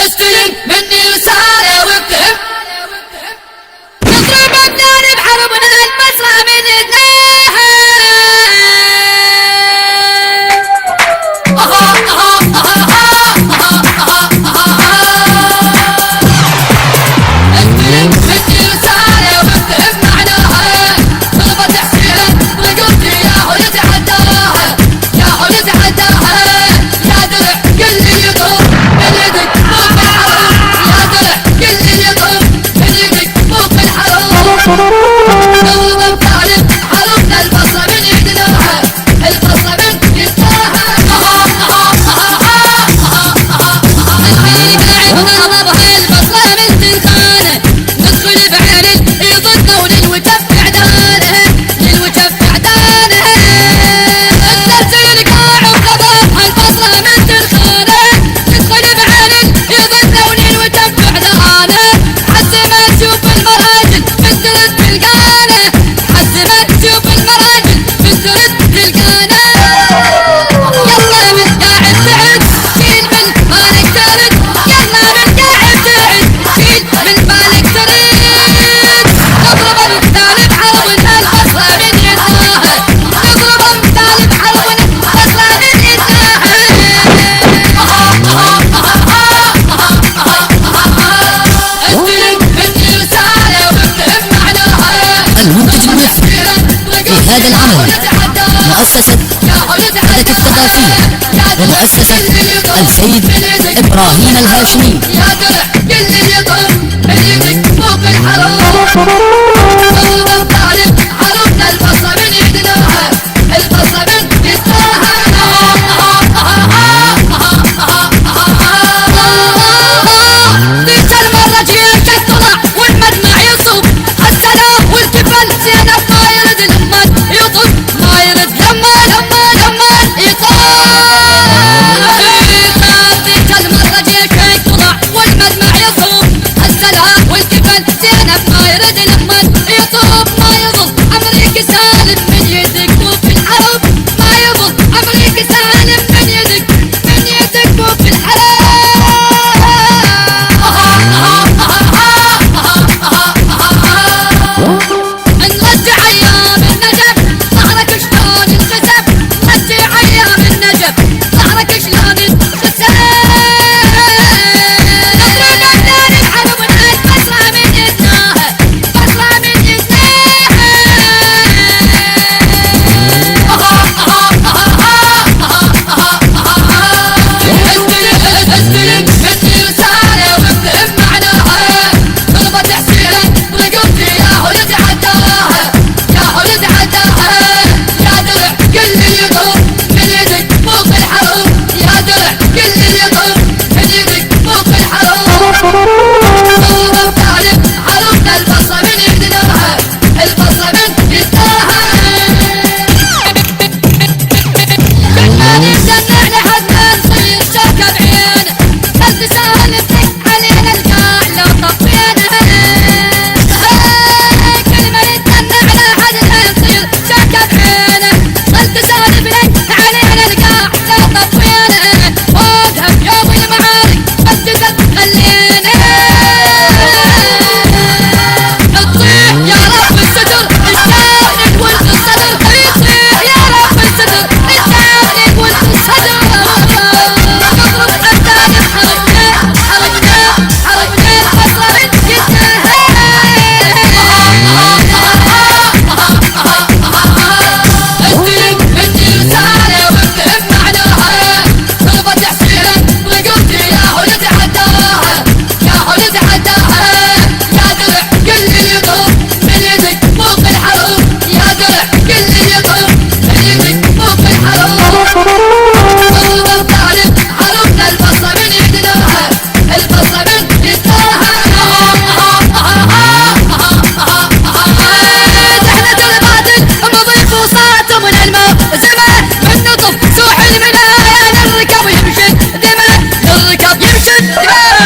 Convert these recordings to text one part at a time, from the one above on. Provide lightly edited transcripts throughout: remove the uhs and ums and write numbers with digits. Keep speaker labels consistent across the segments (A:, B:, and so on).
A: استلم مني رسالة وابتهم نضرب النار بحربنا المسرى من يدناها استلم مني رسالة وابتهم معناها طلبت حسين رقبتي يا حول تعداها يا حول تعداها يا درع كل اللي يطوف من يدك فوق الحرام يا درع كل اللي يطوف من يدك فوق الحرام نوض بطالب حرمنا البصرة من يدناها البصرة من يدناها ضربها البصرة من تلقانه ندخل بعين يضدنا وللوجف عدانه للوجف عدانه الزلزل قاع وضربها البصرة من تلقانه ندخل بعين يضدنا وللوجف عدانه حس ما تشوف المراجل بترد تلقانه حس ما تشوف المراجل بترد تلقانه يلا من قاعد تعد شيل من بالك ترد يلا من قاعد تعد شيل من بالك ترد نضرب الثالث حربنا البصرة من يدناها نضرب الثالث حربنا البصرة من يدناها استلم مني رسالة وابتهم معناها
B: المنتج المصري في هذا العمل مؤسسة حدث الثقافية ومؤسسة السيد إبراهيم الهاشمي
A: يا درع كل اللي يطوف من يدك فوق الحرام نوض بطالب حرمنا البصرة من يدناها البصرة من يدناها ذيك المرة جيك طلع والمدمع يصب السلام والكفل زينب ما يرد لما يطب ما يرد لما يطب ذيك المرة جيك طلع والمدمع يصب السلام والكفل زينب ما يرد لما يطب ما يظل أمريك سالم من يدك فوق الحرب ما يظل أمريك سالم من يدك فوق الحرب نرجع أيام النجف ظهرك شلون انكسب نرجع أيام النجف ظهرك شلون انكسب نضرب النار بحربنا البصرة من يدناها بصرة من يدناها استلم مني رسالة وابتهم معناها طلبت حسين رقبتي يا حول تعداها يا حول تعداها يا درع كل اللي يطوف من يدك فوق الحرام يا درع كل اللي يطوف من يدك فوق الحرام نوض بطالب حرمنا البصرة من يدناها البصرة من يدناها كنا نستنى لحد ما نصير شوكة بعينه قلبي سهل نفتح علينا القاع لو طفينا كلمة نستنى لحد ما نصير شوكة بعينه قلبي سهل نفتح علينا القاع لو طفينا وادها بيوم المعارك مسجدك خلينا نطيح يا رب الستر الشاهد والصدر يطيح يا رب الستر الشاهد والصدر نضرب الثاني حركنا البصرة من يدناها استلم مني رسالة وابتهم معناها طلبت حسين رقبتي يا حول تعداها يا حول تعداها يا درع كل اللي يطوف من يدك فوق الحرام يا درع كل اللي يطوف من يدك فوق الحرام نوض بطالب حرمنا البصرة من يدناها البصرة من يدناها دحلة الباطل مضيف وصاته من الماء زمان من نطف سوح المنايا للركب يمشي دماء للركب يمشي دماء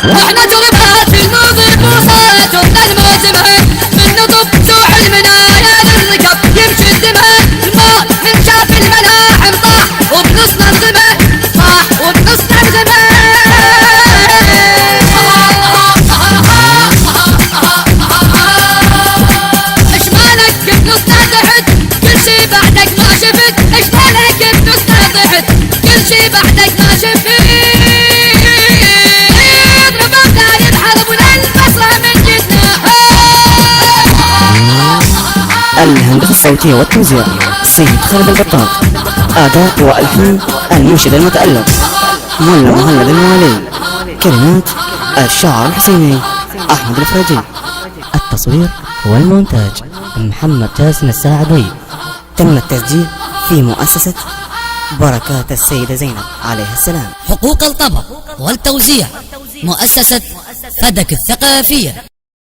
A: واحنا تربات المضيف وصاته من الماء زمان من نطف سوح المنايا للركب يمشي دماء الماء من شاف الملاحم طاح وبنصنا الغماء طاح وبنصنا الغماء طحت كل شي بعدك ما شفيت رباطة ينحرب وللبصرة من جدنا
C: الهندسة الصوتية والتوزيع سيد خالد البطاط. أداء وألحان المنشد المتألق مولى مهند الموالي. كلمات الشاعر الحسيني أحمد الفرجي. التصوير والمونتاج محمد جاسم الساعدي. تم التسجيل في مؤسسة بركات السيدة زينب عليها السلام.
B: حقوق الطبع والتوزيع مؤسسة فدك الثقافية.